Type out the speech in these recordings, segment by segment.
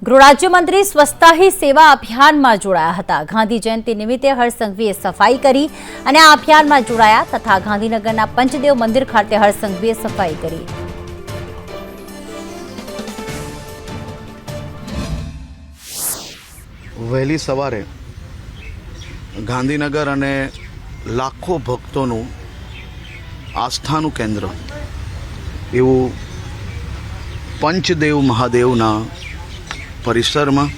ગૃહ રાજ્યમંત્રી સ્વચ્છતા હી સેવા અભિયાનમાં જોડાયા હતા। ગાંધી જયંતિ નિમિત્તે હર્ષ સંઘવીએ સફાઈ કરી અને આ અભિયાનમાં જોડાયા તથા ગાંધીનગરના પંચદેવ મંદિર ખાતે હર્ષ સંઘવીએ સફાઈ કરી। વહેલી સવારે ગાંધીનગર અને લાખો ભક્તોનું આસ્થાનું કેન્દ્ર એવું પંચદેવ મહાદેવના પરિસરમાં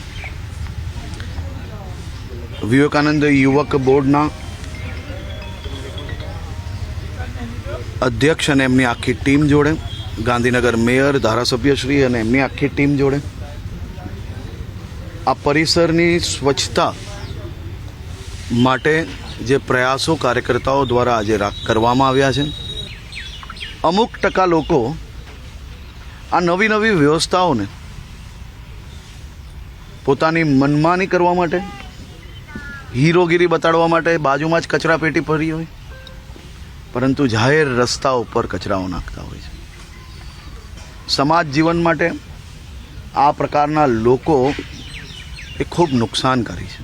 વિવેકાનંદ યુવક બોર્ડના અધ્યક્ષ અને એમની આખી ટીમ જોડે, ગાંધીનગર મેયર, ધારાસભ્યશ્રી અને એમની આખી ટીમ જોડે આ પરિસરની સ્વચ્છતા માટે જે પ્રયાસો કાર્યકર્તાઓ દ્વારા આજે કરવામાં આવ્યા છે, અમુક ટકા લોકો આ નવી નવી વ્યવસ્થાઓને પોતાની મનમાની કરવા માટે, હીરોગીરી બતાડવા માટે બાજુમાં જ કચરા પેટી ભરી હોય, પરંતુ જાહેર રસ્તા ઉપર કચરાઓ નાખતા હોય છે। સમાજ જીવન માટે આ પ્રકારના લોકો એ ખૂબ નુકસાનકારી છે।